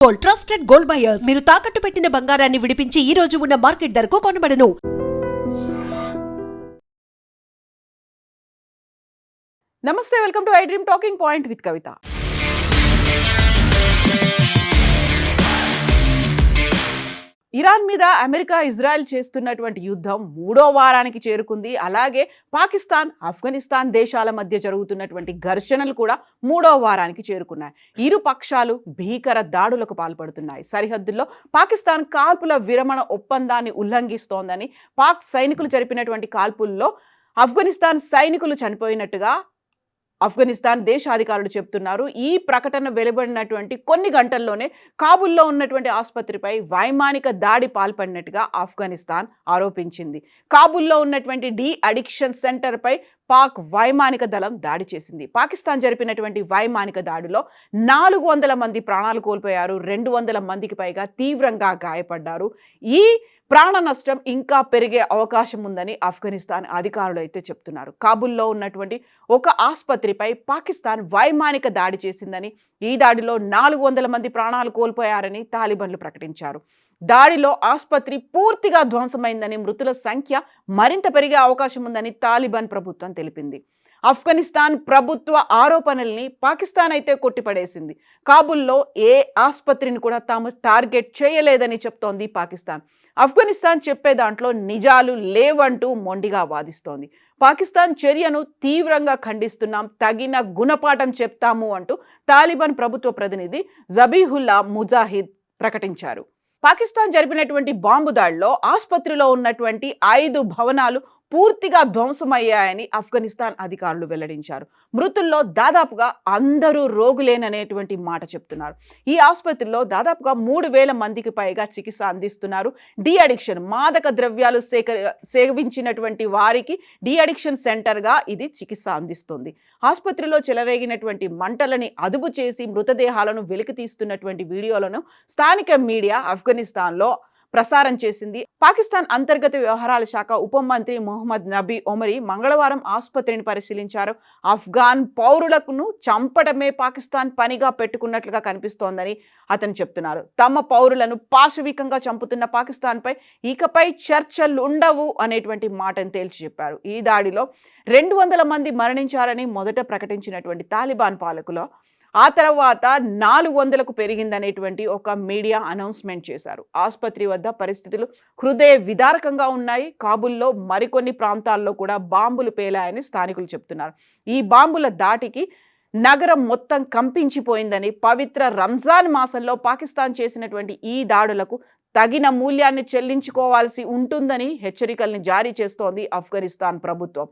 Gold trusted gold buyers మీరు తాకట్టు పెట్టిన బంగారాన్ని విడిపించి ఈ రోజు ఉన్న మార్కెట్ ధరకు కొనబడను. నమస్తే, welcome to I dream talking point with Kavitha. Iran మీద అమెరికా ఇజ్రాయెల్ చేస్తున్నటువంటి యుద్ధం 3వ వారానికి చేరుకుంది. అలాగే పాకిస్తాన్, ఆఫ్ఘనిస్తాన్ దేశాల మధ్య జరుగుతున్నటువంటి ఘర్షణలు కూడా 3వ వారానికి చేరుకున్నాయి. ఇరు పక్షాలు భీకర దాడులకు పాల్పడుతున్నాయి. సరిహద్దుల్లో పాకిస్తాన్ కాల్పుల విరమణ ఒప్పందాన్ని ఉల్లంఘిస్తోందని, పాక్ సైనికులు జరిపినటువంటి కాల్పుల్లో ఆఫ్ఘనిస్తాన్ సైనికులు చనిపోయినట్టుగా ఆఫ్ఘనిస్తాన్ దేశాధికారులు చెప్తున్నారు. ఈ ప్రకటన వెలువడినటువంటి కొన్ని గంటల్లోనే కాబూల్లో ఉన్నటువంటి ఆసుపత్రిపై వైమానిక దాడి పాల్పడినట్టుగా ఆఫ్ఘనిస్తాన్ ఆరోపించింది. కాబూల్లో ఉన్నటువంటి డి అడిక్షన్ సెంటర్పై పాక్ వైమానిక దళం దాడి చేసింది. పాకిస్తాన్ జరిపినటువంటి వైమానిక దాడిలో 400 మంది ప్రాణాలు కోల్పోయారు. 200 మందికి పైగా తీవ్రంగా గాయపడ్డారు. ఈ ప్రాణ నష్టం ఇంకా పెరిగే అవకాశం ఉందని ఆఫ్ఘనిస్తాన్ అధికారులు అయితే చెప్తున్నారు. కాబూల్లో ఉన్నటువంటి ఒక ఆసుపత్రిపై పాకిస్తాన్ వైమానిక దాడి చేసిందని, ఈ దాడిలో 400 మంది ప్రాణాలు కోల్పోయారని తాలిబాన్లు ప్రకటించారు. దాడిలో ఆసుపత్రి పూర్తిగా ధ్వంసమైందని, మృతుల సంఖ్య మరింత పెరిగే అవకాశం ఉందని తాలిబాన్ ప్రభుత్వం తెలిపింది. ఆఫ్ఘనిస్తాన్ ప్రభుత్వ ఆరోపణల్ని పాకిస్తాన్ అయితే కొట్టిపడేసింది. కాబూల్లో ఏ ఆసుపత్రిని కూడా తాము టార్గెట్ చేయలేదని చెప్తోంది పాకిస్తాన్. ఆఫ్ఘనిస్తాన్ చెప్పే దాంట్లో నిజాలు లేవంటూ మొండిగా వాదిస్తోంది. పాకిస్తాన్ చర్యను తీవ్రంగా ఖండిస్తున్నాం, తగిన గుణపాఠం చెప్తాము అంటూ తాలిబాన్ ప్రభుత్వ ప్రతినిధి జబీహుల్లా ముజాహిద్ ప్రకటించారు. పాకిస్తాన్ జరిపినటువంటి బాంబు దాడిలో ఆసుపత్రిలో ఉన్నటువంటి 5 భవనాలు పూర్తిగా ధ్వంసమయ్యాయని ఆఫ్ఘనిస్తాన్ అధికారులు వెల్లడించారు. మృతుల్లో దాదాపుగా అందరూ రోగులేననేటువంటి మాట చెప్తున్నారు. ఈ ఆసుపత్రిలో దాదాపుగా 3000 మందికి పైగా చికిత్స అందిస్తున్నారు. డి అడిక్షన్, మాదక ద్రవ్యాలు సేవించినటువంటి వారికి డి అడిక్షన్ సెంటర్గా ఇది చికిత్స అందిస్తుంది. ఆసుపత్రిలో చెలరేగినటువంటి మంటలని అదుపు చేసి మృతదేహాలను వెలికి తీస్తున్నటువంటి వీడియోలను స్థానిక మీడియా ఆఫ్ఘనిస్తాన్లో ప్రసారం చేసింది. పాకిస్తాన్ అంతర్గత వ్యవహారాల శాఖ ఉప మంత్రి మొహమ్మద్ నబీ ఒమరీ మంగళవారం ఆసుపత్రిని పరిశీలించారు. ఆఫ్ఘాన్ పౌరులను చంపడమే పాకిస్తాన్ పనిగా పెట్టుకున్నట్లుగా కనిపిస్తోందని అతను చెప్తున్నారు. తమ పౌరులను పాశవికంగా చంపుతున్న పాకిస్తాన్పై ఇకపై చర్చలు ఉండవు అనేటువంటి మాటను తేల్చి చెప్పారు. ఈ దాడిలో 200 మంది మరణించారని మొదట ప్రకటించినటువంటి తాలిబాన్ పాలకులు ఆ తర్వాత 400కు పెరిగిందనేటువంటి ఒక మీడియా అనౌన్స్మెంట్ చేశారు. ఆసుపత్రి వద్ద పరిస్థితులు హృదయ విదారకంగా ఉన్నాయి. కాబూల్లో మరికొన్ని ప్రాంతాల్లో కూడా బాంబులు పేలాయని స్థానికులు చెప్తున్నారు. ఈ బాంబుల దాటికి నగరం మొత్తం కంపించిపోయిందని, పవిత్ర రంజాన్ మాసంలో పాకిస్తాన్ చేసినటువంటి ఈ దాడులకు తగిన మూల్యాన్ని చెల్లించుకోవాల్సి ఉంటుందని హెచ్చరికల్ని జారీ చేస్తోంది ఆఫ్ఘనిస్తాన్ ప్రభుత్వం.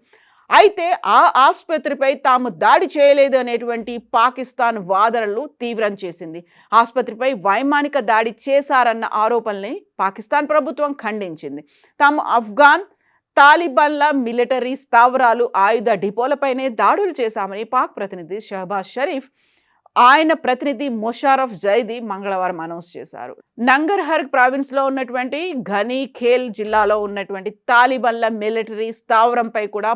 అయితే ఆ ఆసుపత్రిపై తాము దాడి చేయలేదు అనేటువంటి పాకిస్తాన్ వాదనలు తీవ్రం చేసింది. ఆసుపత్రిపై వైమానిక దాడి చేశారన్న ఆరోపణల్ని పాకిస్తాన్ ప్రభుత్వం ఖండించింది. తాము ఆఫ్ఘాన్ తాలిబాన్ల మిలిటరీ స్థావరాలు, ఆయుధ డిపోలపైనే దాడులు చేశామని పాక్ ప్రతినిధి షహబాజ్ షరీఫ్, ఆయన ప్రతినిధి మొషారఫ్ జైదీ మంగళవారం అనౌన్స్ చేశారు. నంగర్హర్ ప్రావిన్స్లో ఉన్నటువంటి ఘనీ ఖేల్ జిల్లాలో ఉన్నటువంటి తాలిబాన్ల మిలిటరీ స్థావరంపై కూడా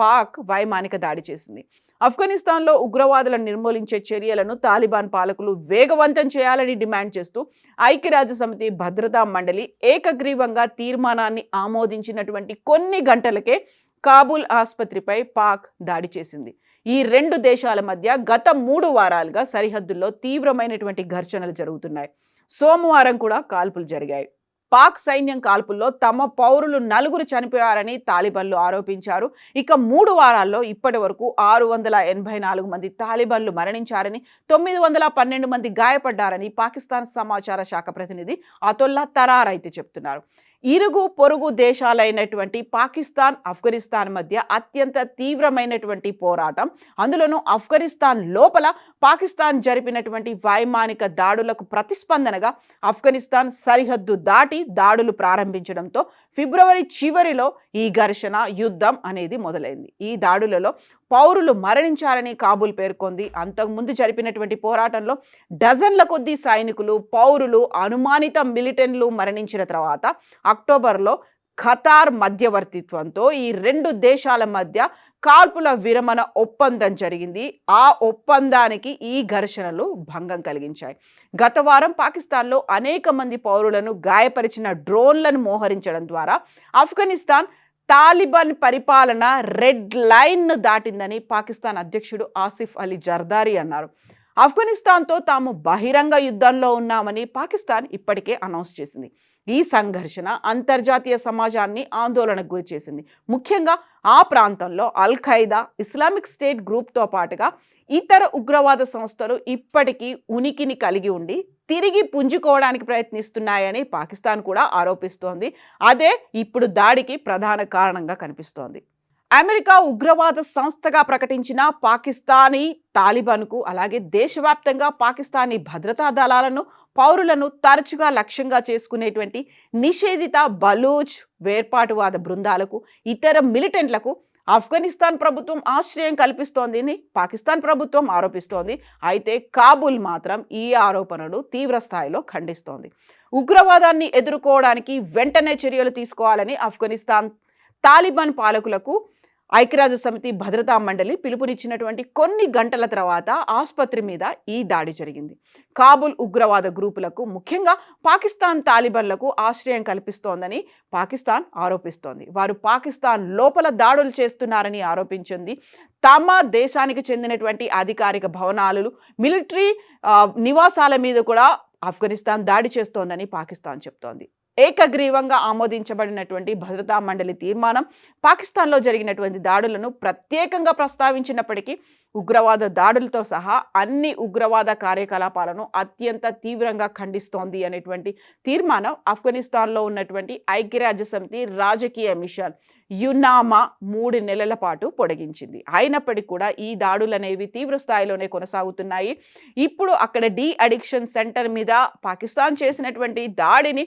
పాక్ వైమానిక దాడి చేసింది. ఆఫ్ఘనిస్తాన్లో ఉగ్రవాదులను నిర్మూలించే చర్యలను తాలిబాన్ పాలకులు వేగవంతం చేయాలని డిమాండ్ చేస్తూ ఐక్యరాజ్యసమితి భద్రతా మండలి ఏకగ్రీవంగా తీర్మానాన్ని ఆమోదించినటువంటి కొన్ని గంటలకే కాబూల్ ఆసుపత్రిపై పాక్ దాడి చేసింది. ఈ 2 దేశాల మధ్య గత 3 వారాలుగా సరిహద్దుల్లో తీవ్రమైనటువంటి ఘర్షణలు జరుగుతున్నాయి. సోమవారం కూడా కాల్పులు జరిగాయి. పాక్ సైన్యం కాల్పుల్లో తమ పౌరులు 4 చనిపోయారని తాలిబాన్లు ఆరోపించారు. ఇక 3 వారాల్లో ఇప్పటి వరకు 684 మంది తాలిబాన్లు మరణించారని, 912 మంది గాయపడ్డారని పాకిస్తాన్ సమాచార శాఖ ప్రతినిధి అతొల్లా తరార్ అయితే చెప్తున్నారు. ఇరుగు పొరుగు దేశాలైనటువంటి పాకిస్తాన్, ఆఫ్ఘనిస్తాన్ మధ్య అత్యంత తీవ్రమైనటువంటి పోరాటం. అందులోనూ ఆఫ్ఘనిస్తాన్ లోపల పాకిస్తాన్ జరిపినటువంటి వైమానిక దాడులకు ప్రతిస్పందనగా ఆఫ్ఘనిస్తాన్ సరిహద్దు దాటి దాడులు ప్రారంభించడంతో ఫిబ్రవరి చివరిలో ఈ ఘర్షణ, యుద్ధం అనేది మొదలైంది. ఈ దాడులలో పౌరులు మరణించారని కాబూల్ పేర్కొంది. అంతకుముందు జరిపినటువంటి పోరాటంలో డజన్ల కొద్దీ సైనికులు, పౌరులు, అనుమానిత మిలిటెంట్లు మరణించిన తర్వాత అక్టోబర్లో ఖతార్ మధ్యవర్తిత్వంతో ఈ రెండు దేశాల మధ్య కాల్పుల విరమణ ఒప్పందం జరిగింది. ఆ ఒప్పందానికి ఈ ఘర్షణలు భంగం కలిగించాయి. గత వారం పాకిస్తాన్లో అనేక మంది పౌరులను గాయపరిచిన డ్రోన్లను మోహరించడం ద్వారా ఆఫ్ఘనిస్తాన్ తాలిబాన్ పరిపాలన రెడ్ లైన్ను దాటిందని పాకిస్తాన్ అధ్యక్షుడు ఆసిఫ్ అలీ జర్దారీ అన్నారు. ఆఫ్ఘనిస్తాన్తో తాము బహిరంగ యుద్ధంలో ఉన్నామని పాకిస్తాన్ ఇప్పటికే అనౌన్స్ చేసింది. ఈ సంఘర్షణ అంతర్జాతీయ సమాజాన్ని ఆందోళనకు గురి చేసింది. ముఖ్యంగా ఆ ప్రాంతంలో అల్ ఖైదా, ఇస్లామిక్ స్టేట్ గ్రూప్తో పాటుగా ఇతర ఉగ్రవాద సంస్థలు ఇప్పటికీ ఉనికిని కలిగి ఉండి తిరిగి పుంజుకోవడానికి ప్రయత్నిస్తున్నాయని పాకిస్తాన్ కూడా ఆరోపిస్తోంది. అదే ఇప్పుడు దాడికి ప్రధాన కారణంగా కనిపిస్తోంది. అమెరికా ఉగ్రవాద సంస్థగా ప్రకటించిన పాకిస్తానీ తాలిబాన్కు అలాగే దేశవ్యాప్తంగా పాకిస్తానీ భద్రతా దళాలను, పౌరులను తరచుగా లక్ష్యంగా చేసుకునేటువంటి నిషేధిత బలూచ్ వేర్పాటువాద బృందాలకు, ఇతర మిలిటెంట్లకు ఆఫ్ఘనిస్తాన్ ప్రభుత్వం ఆశ్రయం కల్పిస్తోందని పాకిస్తాన్ ప్రభుత్వం ఆరోపిస్తోంది. అయితే కాబూల్ మాత్రం ఈ ఆరోపణలు తీవ్ర స్థాయిలో ఖండిస్తోంది. ఉగ్రవాదాన్ని ఎదుర్కోవడానికి వెంటనే చర్యలు తీసుకోవాలని ఆఫ్ఘనిస్తాన్ తాలిబాన్ పాలకులకు ఐక్యరాజ్య సమితి భద్రతా మండలి పిలుపునిచ్చినటువంటి కొన్ని గంటల తర్వాత ఆసుపత్రి మీద ఈ దాడి జరిగింది. కాబూల్ ఉగ్రవాద గ్రూపులకు, ముఖ్యంగా పాకిస్తాన్ తాలిబాన్లకు ఆశ్రయం కల్పిస్తోందని పాకిస్తాన్ ఆరోపిస్తోంది. వారు పాకిస్తాన్ లోపల దాడులు చేస్తున్నారని ఆరోపించింది. తమ దేశానికి చెందినటువంటి అధికారిక భవనాలు, మిలిటరీ నివాసాల మీద కూడా ఆఫ్ఘనిస్తాన్ దాడి చేస్తోందని పాకిస్తాన్ చెప్తోంది. ఏకగ్రీవంగా ఆమోదించబడినటువంటి భద్రతా మండలి తీర్మానం పాకిస్తాన్లో జరిగినటువంటి దాడులను ప్రత్యేకంగా ప్రస్తావించినప్పటికీ ఉగ్రవాద దాడులతో సహా అన్ని ఉగ్రవాద కార్యకలాపాలను అత్యంత తీవ్రంగా ఖండిస్తోంది అనేటువంటి తీర్మానం ఆఫ్ఘనిస్తాన్లో ఉన్నటువంటి ఐక్యరాజ్య సమితి రాజకీయ మిషన్ యునామా 3 నెలల పాటు పొడిగించింది. అయినప్పటికీ కూడా ఈ దాడులు అనేవి తీవ్ర స్థాయిలోనే కొనసాగుతున్నాయి. ఇప్పుడు అక్కడ డీ అడిక్షన్ సెంటర్ మీద పాకిస్తాన్ చేసినటువంటి దాడిని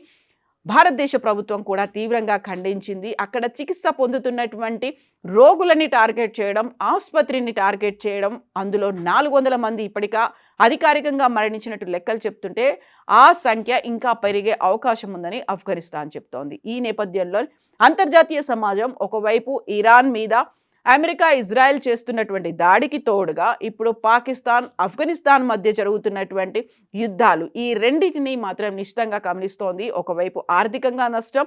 భారతదేశ ప్రభుత్వం కూడా తీవ్రంగా ఖండించింది. అక్కడ చికిత్స పొందుతున్నటువంటి రోగులని టార్గెట్ చేయడం, ఆసుపత్రిని టార్గెట్ చేయడం, అందులో 400 మంది ఇప్పటికా అధికారికంగా మరణించినట్టు లెక్కలు చెప్తుంటే ఆ సంఖ్య ఇంకా పెరిగే అవకాశం ఉందని ఆఫ్ఘనిస్తాన్ చెప్తోంది. ఈ నేపథ్యంలో అంతర్జాతీయ సమాజం ఒకవైపు ఇరాన్ మీద అమెరికా, ఇజ్రాయెల్ చేస్తున్నటువంటి దాడికి తోడుగా ఇప్పుడు పాకిస్తాన్, ఆఫ్ఘనిస్తాన్ మధ్య జరుగుతున్నటువంటి యుద్ధాలు ఈ రెండింటినీ మాత్రం నిశ్చితంగా గమనిస్తోంది. ఒకవైపు ఆర్థికంగా నష్టం,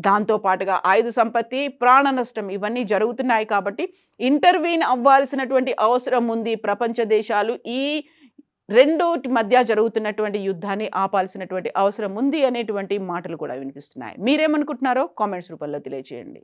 దాంతోపాటుగా ఆయుధ సంపత్తి, ప్రాణ నష్టం ఇవన్నీ జరుగుతున్నాయి. కాబట్టి ఇంటర్వీన్ అవ్వాల్సినటువంటి అవసరం ఉంది. ప్రపంచ దేశాలు ఈ రెండోటి మధ్య జరుగుతున్నటువంటి యుద్ధాన్ని ఆపాల్సినటువంటి అవసరం ఉంది అనేటువంటి మాటలు కూడా వినిపిస్తున్నాయి. మీరేమనుకుంటున్నారో కామెంట్స్ రూపంలో తెలియజేయండి.